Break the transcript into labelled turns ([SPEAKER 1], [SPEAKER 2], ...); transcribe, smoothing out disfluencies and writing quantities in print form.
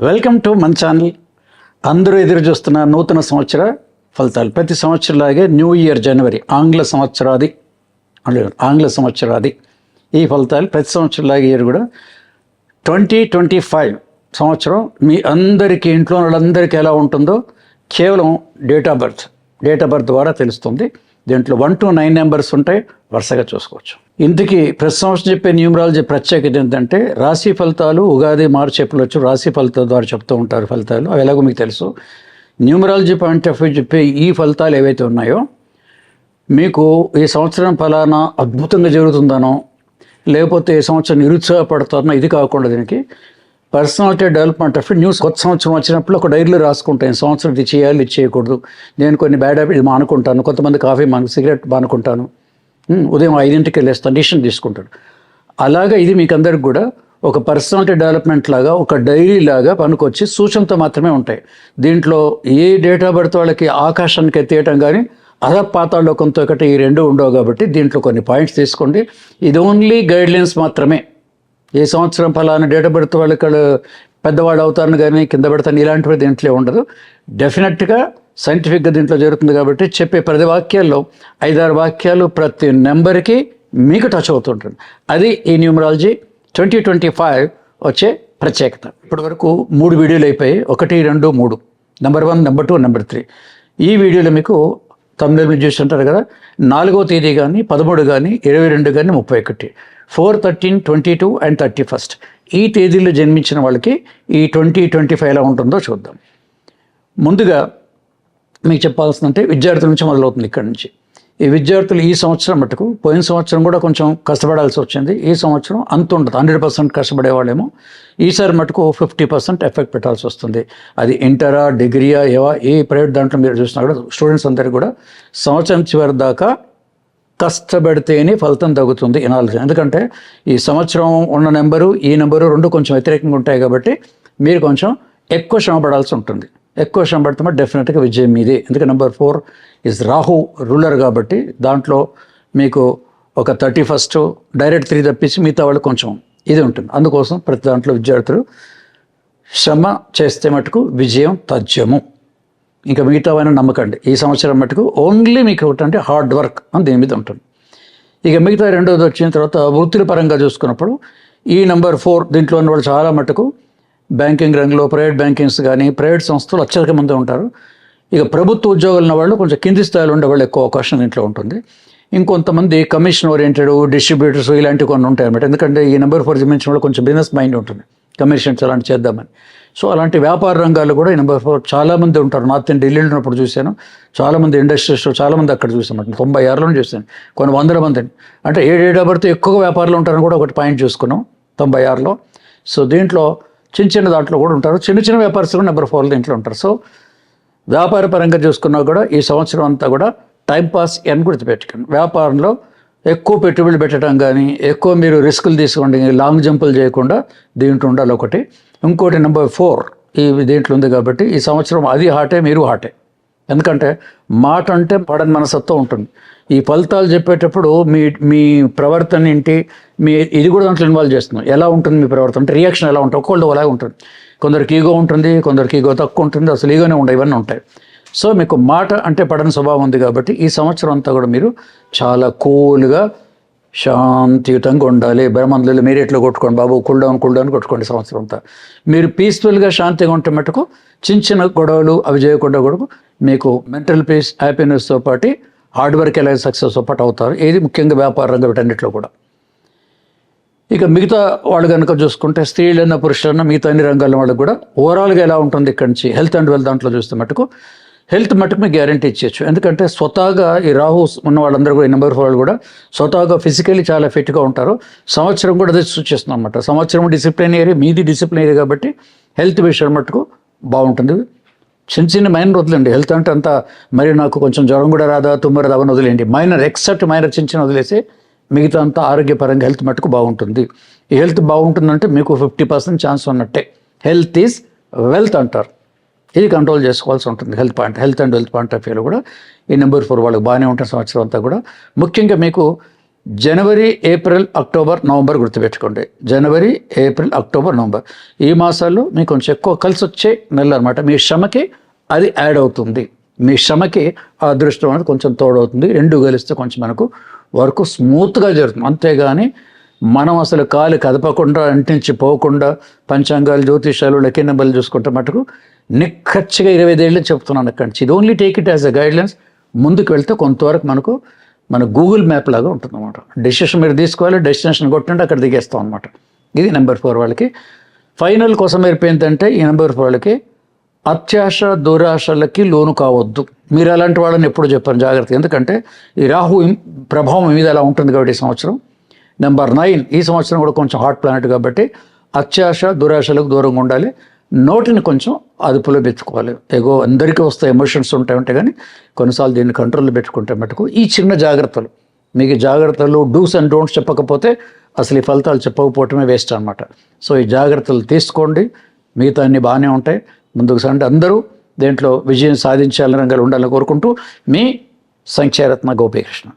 [SPEAKER 1] Welcome to మన channel. అందరూ ఎదురు చూస్తున్న నూతన సంవత్సర ఫలితాలు. ప్రతి సంవత్సరంలాగే న్యూ ఇయర్ జనవరి ఆంగ్ల సంవత్సరాది ఈ ఫలితాలు ప్రతి సంవత్సరంలాగే ఇయర్ కూడా 2025 సంవత్సరం మీ అందరికీ ఇంట్లో వాళ్ళందరికీ ఎలా ఉంటుందో కేవలం డేట్ ఆఫ్ బర్త్ ద్వారా తెలుస్తుంది. దీంట్లో 1 to 9 నెంబర్స్ ఉంటాయి, వరుసగా చూసుకోవచ్చు. ఇందుకీ ప్రతి సంవత్సరం చెప్పే న్యూమరాలజీ ప్రత్యేకత ఏంటంటే రాశి ఫలితాలు ఉగాది మార్చి చెప్పవచ్చు, రాశి ఫలితాల ద్వారా చెప్తూ ఉంటారు ఫలితాలు. అవి ఎలాగో మీకు తెలుసు. న్యూమరాలజీ పాయింట్ ఆఫ్ వ్యూ చెప్పే ఈ ఫలితాలు ఏవైతే ఉన్నాయో మీకు ఈ సంవత్సరం ఫలానా అద్భుతంగా జరుగుతుందనో లేకపోతే ఈ సంవత్సరం నిరుత్సాహపడుతానో ఇది కాకుండా దీనికి పర్సనాలిటీ డెవలప్మెంట్ ఆఫ్ న్యూస్. కొత్త సంవత్సరం వచ్చినప్పుడు ఒక డైరీలో రాసుకుంటాను, సంవత్సరం ఇది చేయాలి, ఇది చేయకూడదు, నేను కొన్ని బ్యాడ్ హ్యాబిట్ ఇది మానుకుంటాను, కొంతమంది కాఫీ సిగరెట్ మానుకుంటాను, ఉదయం 5ంటికి వెళ్ళేస్తాను, డిసిషన్ తీసుకుంటాడు. అలాగా ఇది మీకు అందరికి కూడా ఒక పర్సనాలిటీ డెవలప్మెంట్ లాగా ఒక డైరీ లాగా పనికొచ్చి సూచనతో మాత్రమే ఉంటాయి. దీంట్లో ఏ డేట్ ఆఫ్ బర్త్ వాళ్ళకి ఆకాశానికి ఎత్తేయటం కానీ అధపాతాళలోకంతో ఒకటి ఈ రెండు ఉండవు కాబట్టి దీంట్లో కొన్ని పాయింట్స్ తీసుకోండి. ఇది ఓన్లీ గైడ్లైన్స్ మాత్రమే. ఏ సంవత్సరం ఫలానా డేట్ ఆఫ్ బర్త్ వాళ్ళకి పెద్దవాడు అవుతారని కానీ కింద పెడతాను ఇలాంటివి దీంట్లో ఉండదు. డెఫినెట్గా సైంటిఫిక్గా దీంట్లో జరుగుతుంది కాబట్టి చెప్పే ప్రతి వాక్యాల్లో 5-6 వాక్యాలు ప్రతి నెంబర్కి మీకు టచ్ అవుతుంటుంది. అది ఈ న్యూమరాలజీ 2025 వచ్చే ప్రత్యేకత. ఇప్పటి వరకు 3 వీడియోలు అయిపోయి 1, 2, 3 నెంబర్ 1, నెంబర్ 2, నెంబర్ 3. ఈ వీడియోలో మీకు తమిళ మీరు చూస్తుంటారు కదా, 4వ తేదీ కానీ 13 కానీ 22 కానీ 31 4, 13, 22 and 31 ఈ తేదీల్లో జన్మించిన వాళ్ళకి ఈ 2025 ఎలా ఉంటుందో చూద్దాం. ముందుగా మీకు చెప్పాల్సిందంటే విద్యార్థుల నుంచి మొదలవుతుంది. ఇక్కడ నుంచి ఈ విద్యార్థులు ఈ సంవత్సరం మటుకు, పోయిన సంవత్సరం కూడా కొంచెం కష్టపడాల్సి వచ్చింది, ఈ సంవత్సరం అంత ఉండదు. 100% కష్టపడేవాళ్ళేమో ఈసారి మటుకు 50% ఎఫెక్ట్ పెట్టాల్సి వస్తుంది. అది ఇంటరా, డిగ్రీయా, ఏ ప్రైవేట్ దాంట్లో మీరు చూసినా కూడా స్టూడెంట్స్ అందరికీ కూడా సంవత్సరం చివరి దాకా కష్టపడితేనే ఫలితం తగ్గుతుంది ఎనాలిసిస్. ఎందుకంటే ఈ సంవత్సరం ఉన్న నెంబరు ఈ నెంబరు రెండు కొంచెం వ్యతిరేకంగా ఉంటాయి కాబట్టి మీరు కొంచెం ఎక్కువ శ్రమ పడాల్సి ఉంటుంది. ఎక్కువ శ్రమ పడితే డెఫినెట్గా విజయం మీదే. ఎందుకంటే నెంబర్ 4 ఇస్ రాహు రూలర్ కాబట్టి దాంట్లో మీకు ఒక 31 డైరెక్ట్ 3 తప్పించి మిగతా వాళ్ళు కొంచెం ఇది ఉంటుంది. అందుకోసం ప్రతి దాంట్లో విద్యార్థులు శ్రమ చేస్తే మటుకు విజయం తథ్యము. ఇంకా మిగతావైనా నమ్మకండి. ఈ సంవత్సరం మటుకు ఓన్లీ మీకు ఒకటంటే హార్డ్ వర్క్ అని దీని మీద ఉంటుంది. ఇక మిగతా రెండోది వచ్చిన తర్వాత వృత్తుల పరంగా చూసుకున్నప్పుడు ఈ నెంబర్ 4 దీంట్లో ఉన్న వాళ్ళు చాలా మటుకు బ్యాంకింగ్ రంగంలో ప్రైవేట్ బ్యాంకింగ్స్ కానీ ప్రైవేట్ సంస్థలు అత్యధిక మంది ఉంటారు. ఇక ప్రభుత్వ ఉద్యోగాలు ఉన్న వాళ్ళు కొంచెం కింది స్థాయిలో ఉండే వాళ్ళు ఎక్కువ అవకాశం దీంట్లో ఉంటుంది. ఇంకొంతమంది కమిషన్ ఓరియంటెడ్ డిస్ట్రిబ్యూటర్స్ ఇలాంటివి కొన్ని ఉంటాయి అన్నమాట. ఎందుకంటే ఈ నెంబర్ 4 జన్మించిన వాళ్ళు కొంచెం బిజినెస్ మైండ్ ఉంటుంది, కమిషన్స్ అలాంటి చేద్దామని. సో అలాంటి వ్యాపార రంగాలు కూడా ఈ నెంబర్ 4 చాలామంది ఉంటారు. నార్త్ ఇండియా ఢిల్లీలో ఉన్నప్పుడు చూశాను, చాలామంది ఇండస్ట్రీస్లో చాలామంది అక్కడ చూసామంట. 96లోనే చూశాను, కొన్ని వందల మందిని. అంటే ఏ డేట్ ఆఫ్ బర్త్ ఎక్కువ వ్యాపారంలో ఉంటారని కూడా ఒకటి పాయింట్ చూసుకున్నాం 96లో. సో దీంట్లో చిన్న దాంట్లో కూడా ఉంటారు, చిన్న వ్యాపారస్తులు కూడా నెంబర్ 4 దీంట్లో ఉంటారు. సో వ్యాపార పరంగా చూసుకున్నా కూడా ఈ సంవత్సరం అంతా కూడా టైంపాస్ అని గుర్తుపెట్టుకోండి. వ్యాపారంలో ఎక్కువ పెట్టుబడులు పెట్టడం కానీ ఎక్కువ మీరు రిస్కులు తీసుకోండి, లాంగ్ జంపులు చేయకుండా దీంట్లో ఉండాలి ఒకటి. ఇంకోటి నెంబర్ 4 ఈ దీంట్లో ఉంది కాబట్టి ఈ సంవత్సరం అది హాటే, మీరు హాటే. ఎందుకంటే మాట అంటే పడని మనసత్వం ఉంటుంది. ఈ ఫలితాలు చెప్పేటప్పుడు మీ ప్రవర్తన ఏంటి, మీ ఇది కూడా దాంట్లో ఇన్వాల్వ్ చేస్తున్నాం. ఎలా ఉంటుంది మీ ప్రవర్తన అంటే రియాక్షన్ ఎలా ఉంటుంది, ఒక్కొక్కళ్ళు అలాగే ఉంటుంది. కొందరికి ఈగో ఉంటుంది, కొందరికి ఈగో తక్కువ ఉంటుంది, అసలు ఈగోనే ఉండవు, ఇవన్నీ ఉంటాయి. సో మీకు మాట అంటే పడని స్వభావం ఉంది కాబట్టి ఈ సంవత్సరం అంతా కూడా మీరు చాలా కూల్గా శాంతియుతంగా ఉండాలి. బ్రహ్మందులు మీరు ఎట్లా కొట్టుకోండి బాబు, కూల్ డౌన్ కొట్టుకోండి సంవత్సరం అంతా. మీరు పీస్ఫుల్గా శాంతిగా ఉంటే మటుకు చిన్న గొడవలు అవి చేయకుండా కూడా మీకు మెంటల్ పీస్ హ్యాపీనెస్తో పాటు హార్డ్ వర్క్ ఎలా సక్సెస్తో పాటు అవుతారు. ఏది ముఖ్యంగా వ్యాపార రంగం వీటన్నిటిలో కూడా. ఇక మిగతా వాళ్ళు కనుక చూసుకుంటే స్త్రీలైనా పురుషులైనా మిగతా అన్ని రంగాల వాళ్ళకి కూడా ఓవరాల్గా ఎలా ఉంటుంది ఇక్కడి నుంచి హెల్త్ అండ్ వెల్త్ దాంట్లో చూస్తే మటుకు హెల్త్ మటుకు మీకు గ్యారంటీ ఇచ్చేయచ్చు. ఎందుకంటే స్వతహాగా ఈ రాహు ఉన్న వాళ్ళందరూ కూడా ఈ నెంబర్ 4 వాళ్ళు కూడా స్వతహాగా ఫిజికల్లీ చాలా ఫిట్గా ఉంటారు. సంవత్సరం కూడా అదే సూచిస్తుంది అనమాట. సంవత్సరం డిసిప్లిన్ ఏరియా, మీది డిసిప్లిన్ ఏరియా కాబట్టి హెల్త్ విషయం మటుకు బాగుంటుంది. చిన్న మైనర్ వదిలేండి. హెల్త్ అంటే అంతా మరి నాకు కొంచెం జ్వరం కూడా రాదా, తుమ్మ రాదా అని వదిలేండి. మైనర్ ఎక్సెప్ట్ మైనర్ చిన్న వదిలేసి మిగతా అంతా ఆరోగ్యపరంగా హెల్త్ మటుకు బాగుంటుంది. ఈ హెల్త్ బాగుంటుందంటే మీకు 50% ఛాన్స్ ఉన్నట్టే. హెల్త్ ఈజ్ వెల్త్ అంటారు. ఇది కంట్రోల్ చేసుకోవాల్సి ఉంటుంది. Health and wealth point of వ్యూలో కూడా ఈ నెంబర్ 4 వాళ్ళకి బాగానే ఉంటుంది సంవత్సరం అంతా కూడా. ముఖ్యంగా మీకు జనవరి, ఏప్రిల్, అక్టోబర్, నవంబర్ గుర్తుపెట్టుకోండి. జనవరి, ఏప్రిల్, అక్టోబర్, నవంబర్ ఈ మాసాల్లో మీకు కొంచెం ఎక్కువ కలిసి వచ్చే నెలలు అనమాట. మీ శ్రమకి అది యాడ్ అవుతుంది, మీ శ్రమకి ఆ అదృష్టం అనేది కొంచెం తోడవుతుంది. రెండు కలిస్తే కొంచెం మనకు వర్క్ స్మూత్గా జరుగుతుంది. అంతేగాని మనం అసలు కాలు కదపకుండా అంటించి పోకుండా పంచాంగాలు, జ్యోతిషాలు, లక్కీ నెంబర్లు చూసుకుంటే మటుకు నిక్కచ్చిగా 25 ఏళ్ళు చెప్తున్నాను అక్కడి నుంచి. ఇది only take it as a guidelines. ముందుకు వెళ్తే కొంతవరకు మనకు మన గూగుల్ మ్యాప్ లాగా ఉంటుంది అనమాట. డెసిషన్ మీరు తీసుకోవాలి, డెస్టినేషన్ కొట్టండి, అక్కడ దిగేస్తాం అనమాట. ఇది నెంబర్ 4 వాళ్ళకి. ఫైనల్ కోసం ఏంటంటే ఈ నెంబర్ 4 వాళ్ళకి అత్యాశ, దురాశలకి లోను కావద్దు. మీరు అలాంటి వాళ్ళని ఎప్పుడు చెప్పాను జాగ్రత్త. ఎందుకంటే ఈ రాహు ప్రభావం మీద అలా ఉంటుంది కాబట్టి ఈ సంవత్సరం. నెంబర్ 9 ఈ సంవత్సరం కూడా కొంచెం హాట్ ప్లానెట్ కాబట్టి అత్యాశ, దురాశలకు దూరంగా ఉండాలి. నోటిని కొంచెం అదుపులో పెట్టుకోవాలి. ఎగో అందరికీ వస్తాయి, ఎమోషన్స్ ఉంటాయంటే, కానీ కొన్నిసార్లు దీన్ని కంట్రోల్లో పెట్టుకుంటే మటుకు ఈ చిన్న జాగ్రత్తలు, మీకు జాగ్రత్తలు డూస్ అండ్ డోంట్స్ చెప్పకపోతే అసలు ఈ ఫలితాలు చెప్పకపోవటమే వేస్ట్ అనమాట. సో ఈ జాగ్రత్తలు తీసుకోండి, మిగతా అన్నీ బాగానే ఉంటాయి. ముందుకు సండి, అందరూ దేంట్లో విజయం సాధించాలని రంగాలు ఉండాలని కోరుకుంటూ మీ సంఖ్యారత్న గోపీకృష్ణ.